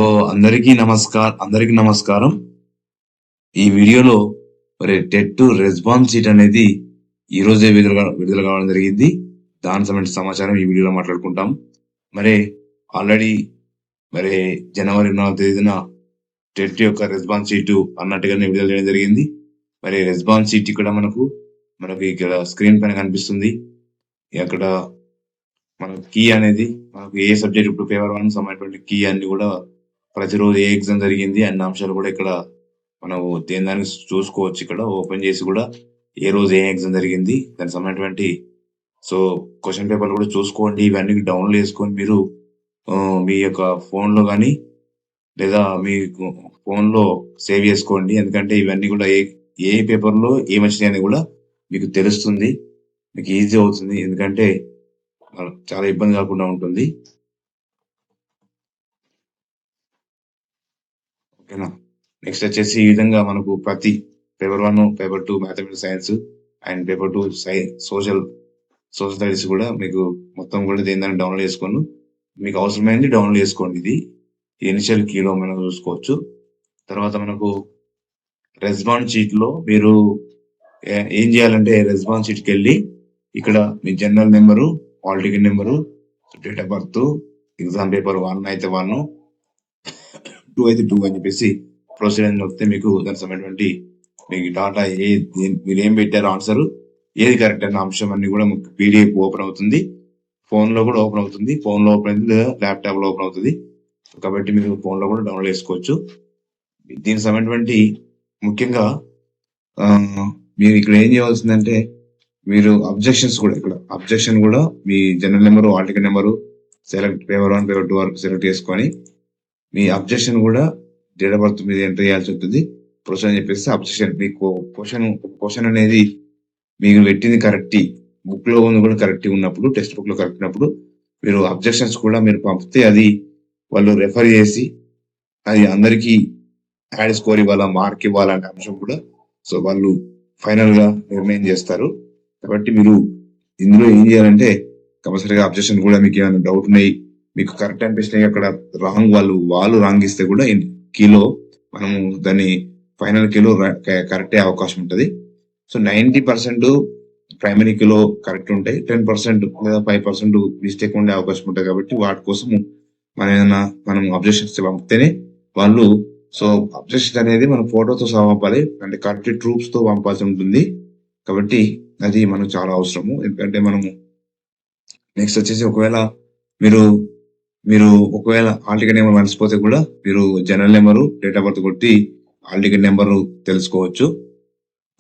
అందరికీ నమస్కారం. ఈ వీడియోలో మరి టెట్ రెస్పాన్స్ షీట్ అనేది ఈ రోజే విడుదల కావడం జరిగింది. దానికి సంబంధించిన సమాచారం ఈ వీడియోలో మాట్లాడుకుంటాం. మరి ఆల్రెడీ మరి జనవరి 4వ తేదీన టెట్ యొక్క రెస్పాన్స్ షీట్ అన్నట్టుగానే విడుదల చేయడం జరిగింది. మరి రెస్పాన్స్ షీట్ ఇక్కడ మనకు ఇక్కడ స్క్రీన్ పైన కనిపిస్తుంది. అక్కడ మనకు కీ అనేది మనకు ఏ సబ్జెక్ట్ ఇప్పుడు పేపర్ 1 సంబంధించిన కీ అన్ని కూడా ప్రతిరోజు ఏ ఎగ్జామ్ జరిగింది అన్న అంశాలు కూడా ఇక్కడ మనం దాన్ని చూసుకోవచ్చు. ఇక్కడ ఓపెన్ చేసి కూడా ఏ రోజు ఏ ఎగ్జామ్ జరిగింది దానికి సంబంధించినటువంటి క్వశ్చన్ పేపర్లు కూడా చూసుకోండి. ఇవన్నీ డౌన్లోడ్ చేసుకొని మీరు మీ యొక్క ఫోన్లో కానీ లేదా మీ ఫోన్లో సేవ్ చేసుకోండి. ఎందుకంటే ఇవన్నీ కూడా ఏ పేపర్లో ఏమొచ్చినాయి అని కూడా మీకు తెలుస్తుంది, మీకు ఈజీ అవుతుంది. ఎందుకంటే చాలా ఇబ్బంది కాకుండా ఉంటుంది. ఓకేనా. నెక్స్ట్ వచ్చేసి ఈ విధంగా మనకు ప్రతి paper 1, paper 2 mathematics science and paper 2 social studies కూడా మీకు మొత్తం కూడా దేని డౌన్లోడ్ చేసుకోండి. మీకు అవసరమైంది డౌన్లోడ్ చేసుకోండి. ఇది ఇనిషియల్ కీలో మనం చూసుకోవచ్చు. తర్వాత మనకు రెస్పాన్స్ షీట్ లో మీరు ఏం చేయాలంటే రెస్పాన్స్ షీట్కి వెళ్ళి ఇక్కడ మీ general number, hall ticket number, date of birth, exam paper 1 అయితే 1, 2 అయితే 2 అని చెప్పేసి ప్రొసీడ్ అని వస్తే మీకు దానికి సంబంధించినటువంటి మీకు డాటా మీరు ఏం పెట్టారో ఆన్సర్ ఏది కరెక్ట్ అన్న అంశం అన్ని కూడా పీడిఎఫ్ ఓపెన్ అవుతుంది. ఫోన్ లో కూడా ఓపెన్ అవుతుంది. ఫోన్ లో ఓపెన్ అవుతుంది లేదా ల్యాప్టాప్ లో ఓపెన్ అవుతుంది. కాబట్టి మీరు ఫోన్ లో కూడా డౌన్లోడ్ చేసుకోవచ్చు. దీనికి సంబంధించినటువంటి ముఖ్యంగా మీరు ఇక్కడ ఏం చేయవలసిందంటే మీరు అబ్జెక్షన్ కూడా మీ general number, article number select paper 1, paper 2 వరకు సెలెక్ట్ చేసుకొని మీ అబ్జెక్షన్ కూడా డేట్ ఆఫ్ బర్త్ మీద ఎంటర్ చేయాల్సి ఉంటుంది. ప్రొసీజర్ అని చెప్పేసి అబ్జెక్షన్ మీకు క్వశ్చన్ అనేది మీకు పెట్టింది కరెక్ట్, బుక్ లో ఉంది కూడా కరెక్ట్ ఉన్నప్పుడు, టెక్స్ట్ బుక్ లో కరెక్ట్ ఉన్నప్పుడు మీరు అబ్జెక్షన్స్ కూడా మీరు పంపితే అది వాళ్ళు రెఫర్ చేసి అది అందరికీ యాడ్ స్కోర్ ఇవ్వాలా, మార్క్ ఇవ్వాలనే అంశం కూడా వాళ్ళు ఫైనల్ గా నిర్ణయం చేస్తారు. కాబట్టి మీరు ఇందులో ఏం చేయాలంటే కంపల్సరీగా అబ్జెక్షన్ కూడా మీకు ఏమైనా డౌట్ ఉన్నాయి, మీకు కరెక్ట్ అనిపిస్తున్నాయి, అక్కడ రాంగ్ వాళ్ళు రాంగ్ ఇస్తే కూడా కీలో మనము దాన్ని ఫైనల్ కీలో కరెక్ట్ అయ్యే అవకాశం ఉంటుంది. 90% ప్రైమరీ కీలో కరెక్ట్ ఉంటాయి, 10% లేదా 5% మిస్టేక్ ఉండే అవకాశం ఉంటుంది. కాబట్టి వాటి కోసం మనం అబ్జెక్షన్స్ పంపితేనే వాళ్ళు అబ్జెక్షన్ అనేది మనం ఫోటోతో సహా పంపాలి, అంటే కరెక్ట్ ట్రూప్స్ తో పంపాల్సి ఉంటుంది. కాబట్టి అది మనకు చాలా అవసరము. ఎందుకంటే మనము నెక్స్ట్ వచ్చేసి ఒకవేళ ఒకవేళ హాల్ టికెట్ నెంబర్ మర్చిపోతే కూడా మీరు general number, date of birth కొట్టి హాల్ టికెట్ నెంబర్ తెలుసుకోవచ్చు.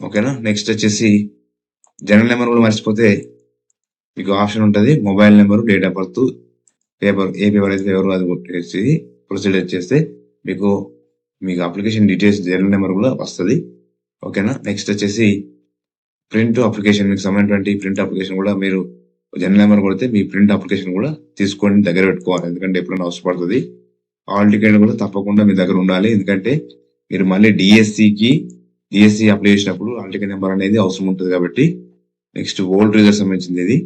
ఓకేనా. నెక్స్ట్ వచ్చేసి జనరల్ నెంబర్ కూడా మర్చిపోతే మీకు ఆప్షన్ ఉంటుంది, mobile number, date of birth, A paper అయితే పేపర్ అది కొట్టేసి ప్రొసీడర్ చేస్తే మీకు అప్లికేషన్ డీటెయిల్స్ జనరల్ నెంబర్ కూడా వస్తుంది. ఓకేనా. నెక్స్ట్ వచ్చేసి ప్రింట్ అప్లికేషన్, మీకు సంబంధించిన ప్రింట్ అప్లికేషన్ కూడా మీరు జనరల్ నెంబర్ కొడితే మీ ప్రింట్ అప్లికేషన్ కూడా తీసుకొని దగ్గర పెట్టుకోవాలి. ఎందుకంటే ఎప్పుడైనా అవసరపడుతుంది. హాల్ టికెట్ కూడా తప్పకుండా మీ దగ్గర ఉండాలి. ఎందుకంటే మీరు మళ్ళీ డిఎస్సి అప్లై చేసినప్పుడు హాల్ టికెట్ నెంబర్ అనేది అవసరం ఉంటుంది. కాబట్టి నెక్స్ట్ ఓల్డ్ రిజల్ట్ సంబంధించింది ఇది.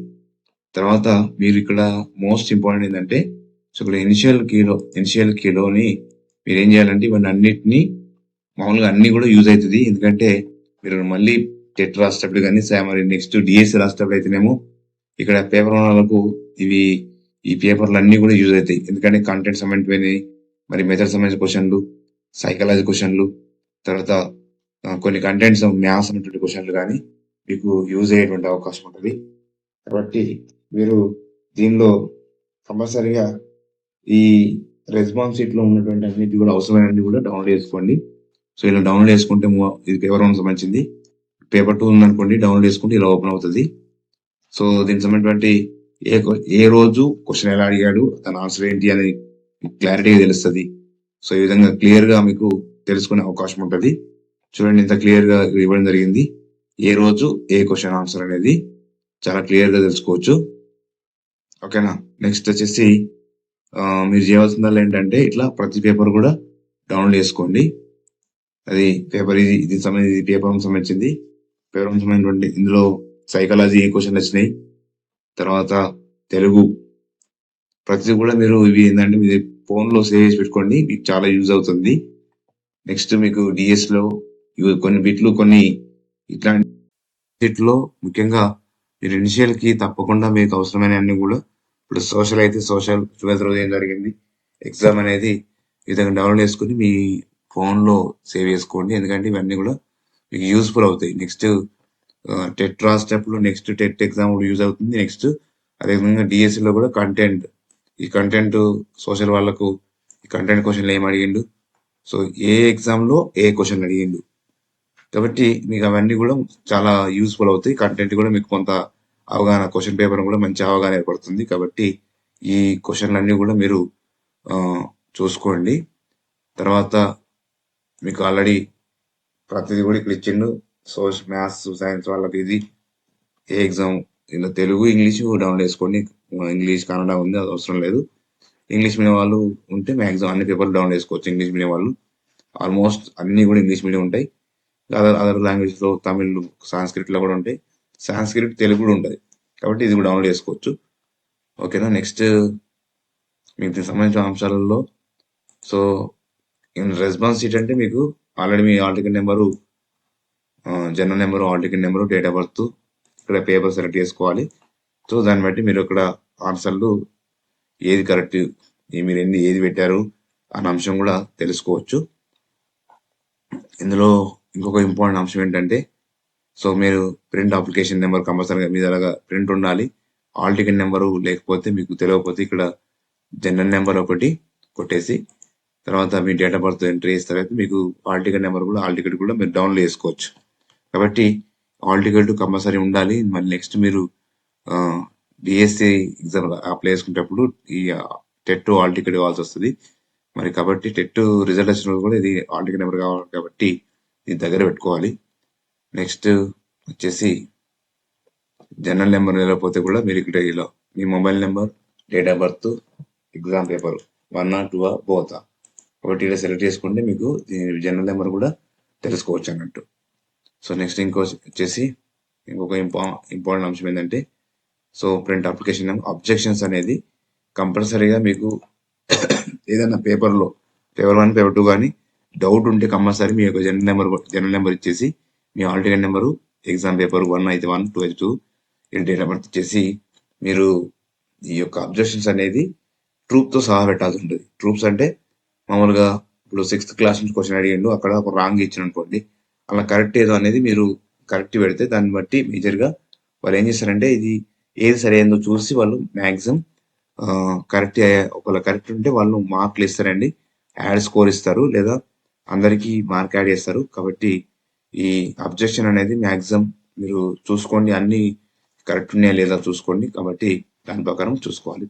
తర్వాత మీరు ఇక్కడ మోస్ట్ ఇంపార్టెంట్ ఏంటంటే ఇక్కడ ఇనిషియల్ కీలోని మీరు ఏం చేయాలంటే ఇవన్నీ అన్నిటినీ మామూలుగా అన్ని కూడా యూజ్ అవుతుంది. ఎందుకంటే మీరు మళ్ళీ టెట్ రాసేటప్పుడు కానీ మరి నెక్స్ట్ డిఎస్సి రాసేటప్పుడు అయితేనేమో ఇక్కడ పేపర్ వాళ్ళకు ఈ పేపర్లు అన్ని కూడా యూజ్ అవుతాయి. ఎందుకంటే కంటెంట్ సంబంధించినవి, మరి మెథడ్ సంబంధించిన క్వశ్చన్లు, సైకాలజీ క్వశ్చన్లు, తర్వాత కొన్ని కంటెంట్స్ మ్యాథ్స్ అనేటువంటి క్వశ్చన్లు కానీ మీకు యూజ్ అయ్యేటువంటి అవకాశం ఉంటుంది. కాబట్టి మీరు దీనిలో కంపల్సరీగా ఈ రెస్పాన్స్ షీట్ లో ఉన్నటువంటి అన్నిటి కూడా అవసరమైనవి కూడా డౌన్లోడ్ చేసుకోండి. ఇలా డౌన్లోడ్ చేసుకుంటే ఇది పేపర్ 1 సంబంధించింది. పేపర్ 2 ఉందనుకోండి, డౌన్లోడ్ చేసుకుంటే ఇలా ఓపెన్ అవుతుంది. దీనికి సంబంధించినటువంటి ఏ రోజు క్వశ్చన్ ఎలా అడిగాడు, దాని ఆన్సర్ ఏంటి అనేది క్లారిటీగా తెలుస్తుంది. ఈ విధంగా క్లియర్ గా మీకు తెలుసుకునే అవకాశం ఉంటుంది. చూడండి, ఇంత క్లియర్ గా ఇవ్వడం జరిగింది. ఏ రోజు ఏ క్వశ్చన్ ఆన్సర్ అనేది చాలా క్లియర్ గా తెలుసుకోవచ్చు. ఓకేనా. నెక్స్ట్ వచ్చేసి మీరు చేయవలసిందల్లా ఏంటంటే ఇట్లా ప్రతి పేపర్ కూడా డౌన్లోడ్ చేసుకోండి. అది పేపర్ ఇది పేపర్ సంబంధించింది. పేపర్ సంబంధించినటువంటి ఇందులో సైకాలజీ ఏ క్వశ్చన్ వచ్చినాయి, తర్వాత తెలుగు ప్రతిదీ కూడా మీరు ఇవి ఏంటంటే ఫోన్లో సేవ్ చేసి పెట్టుకోండి, మీకు చాలా యూజ్ అవుతుంది. నెక్స్ట్ మీకు డిఎస్లో కొన్ని బిట్లు కొన్ని ఇట్లాంటి వీటిలో ముఖ్యంగా మీరు ఇనిషియల్కి తప్పకుండా మీకు అవసరమైన అన్ని కూడా ఇప్పుడు సోషల్ అయితే సోషల్ 12th రోజు ఏం జరిగింది ఎగ్జామ్ అనేది ఈ విధంగా డౌన్లోడ్ చేసుకుని మీ ఫోన్లో సేవ్ చేసుకోండి. ఎందుకంటే ఇవన్నీ కూడా మీకు యూస్ఫుల్ అవుతాయి. నెక్స్ట్ టెట్ రాసేటప్పుడు నెక్స్ట్ టెట్ ఎగ్జామ్ కూడా యూజ్ అవుతుంది. నెక్స్ట్ అదేవిధంగా డిఎస్సిలో కూడా కంటెంట్ ఈ కంటెంట్ సోషల్ వాళ్ళకు ఈ కంటెంట్ క్వశ్చన్లు ఏం అడిగిండు, సో ఏ ఎగ్జామ్లో ఏ క్వశ్చన్ అడిగిండు, కాబట్టి మీకు అవన్నీ కూడా చాలా యూస్ఫుల్ అవుతాయి. కంటెంట్ కూడా మీకు కొంత అవగాహన, క్వశ్చన్ పేపర్ కూడా మంచి అవగాహన ఏర్పడుతుంది. కాబట్టి ఈ క్వశ్చన్లు అన్నీ కూడా మీరు చూసుకోండి. తర్వాత మీకు ఆల్రెడీ ప్రతిదీ కూడా ఇక్కడ ఇచ్చిండు. సోషల్, మ్యాథ్స్, సైన్స్ వాళ్ళకి ఇది ఏ ఎగ్జామ్ ఇలా తెలుగు ఇంగ్లీషు డౌన్లోడ్ చేసుకోండి. ఇంగ్లీష్ కన్నడ ఉంది, అది అవసరం లేదు. ఇంగ్లీష్ మీడియం వాళ్ళు ఉంటే మ్యాక్సిమం అన్ని పేపర్లు డౌన్లోడ్ చేసుకోవచ్చు. ఇంగ్లీష్ మీడియం వాళ్ళు ఆల్మోస్ట్ అన్నీ కూడా ఇంగ్లీష్ మీడియం ఉంటాయి. అదర్ లాంగ్వేజ్లో తమిళ్, సాంస్క్రిట్లో కూడా ఉంటాయి. సాంస్క్రిట్ తెలుగు కూడా ఉంటుంది, కాబట్టి ఇది కూడా డౌన్లోడ్ చేసుకోవచ్చు. ఓకేనా. నెక్స్ట్ మీకు దీనికి సంబంధించిన అంశాలలో సో రెస్పాన్స్ షీట్ అంటే మీకు already me hall ticket number, general number, hall ticket number, date of birth, ఇక్కడ పేపర్ సెలెక్ట్ చేసుకోవాలి. సో దాన్ని బట్టి మీరు ఇక్కడ ఆన్సర్లు ఏది కరెక్ట్, మీరు ఏది పెట్టారు అన్న అంశం కూడా తెలుసుకోవచ్చు. ఇందులో ఇంకొక ఇంపార్టెంట్ అంశం ఏంటంటే సో మీరు ప్రింట్ అప్లికేషన్ నెంబర్ కంపల్సరీగా మీద అలాగా ప్రింట్ ఉండాలి. హాల్ టికెట్ నెంబరు లేకపోతే మీకు తెలియకపోతే ఇక్కడ జనరల్ నెంబర్ ఒకటి కొట్టేసి తర్వాత మీ డేట్ ఆఫ్ బర్త్ ఎంట్రీ చేస్తే మీకు హాల్ టికెట్ నెంబర్ కూడా హాల్ టికెట్ కూడా మీరు డౌన్లోడ్ చేసుకోవచ్చు. కాబట్టి హాల్ టికెట్ కంపల్సరీ ఉండాలి. మళ్ళీ నెక్స్ట్ మీరు డిఎస్సి ఎగ్జామ్ అప్లై చేసుకునేటప్పుడు ఈ టెట్ హాల్ టికెట్ కావాల్సి వస్తుంది మరి. కాబట్టి టెట్ రిజల్ట్ వచ్చినప్పుడు కూడా ఇది హాల్ టికెట్ నెంబర్ కావాలి, కాబట్టి ఇది దగ్గర పెట్టుకోవాలి. నెక్స్ట్ వచ్చేసి జనరల్ నెంబర్ లేకపోతే కూడా మీరు ఇక్కడ ఇలా మీ mobile number, date of birth, exam paper 1 or 2 బోతా ఒకటి ఇలా సెలెక్ట్ చేసుకుంటే మీకు జనరల్ నెంబర్ కూడా తెలుసుకోవచ్చు అన్నట్టు. సో నెక్స్ట్ వచ్చేసి ఇంకొక ఇంపార్టెంట్ అంశం ఏంటంటే so print application number objections అనేది కంపల్సరీగా మీకు ఏదైనా పేపర్ 1, పేపర్ 2 కానీ డౌట్ ఉంటే కంపల్సరీ మీ యొక్క జనరల్ నెంబర్ ఇచ్చేసి మీ hall ticket number, exam paper 1 అయితే 1, 2 అయితే 2, ఈ డేట్ ఆఫ్ బర్త్ ఇచ్చేసి మీరు ఈ యొక్క అబ్జెక్షన్స్ అనేది ట్రూప్తో సహా పెట్టాల్సి ఉంటుంది. ట్రూప్స్ అంటే మామూలుగా ఇప్పుడు 6th క్లాస్ నుంచి క్వశ్చన్ అడిగిండు, అక్కడ ఒక రాంగ్ ఇచ్చిన అనుకోండి, అలా కరెక్ట్ ఏదో అనేది మీరు కరెక్ట్ పెడితే దాన్ని బట్టి మేజర్గా వాళ్ళు ఏం చేస్తారంటే ఇది ఏది సరైందో చూసి వాళ్ళు మ్యాక్సిమం కరెక్ట్ ఒకవేళ కరెక్ట్ ఉంటే వాళ్ళు మార్కులు ఇస్తారండి, యాడ్ స్కోర్ ఇస్తారు, లేదా అందరికీ మార్క్ యాడ్ చేస్తారు. కాబట్టి ఈ అబ్జెక్షన్ అనేది మ్యాక్సిమం మీరు చూసుకోండి, అన్ని కరెక్ట్ ఉన్నాయా లేదా చూసుకోండి. కాబట్టి దాని ప్రకారం చూసుకోవాలి.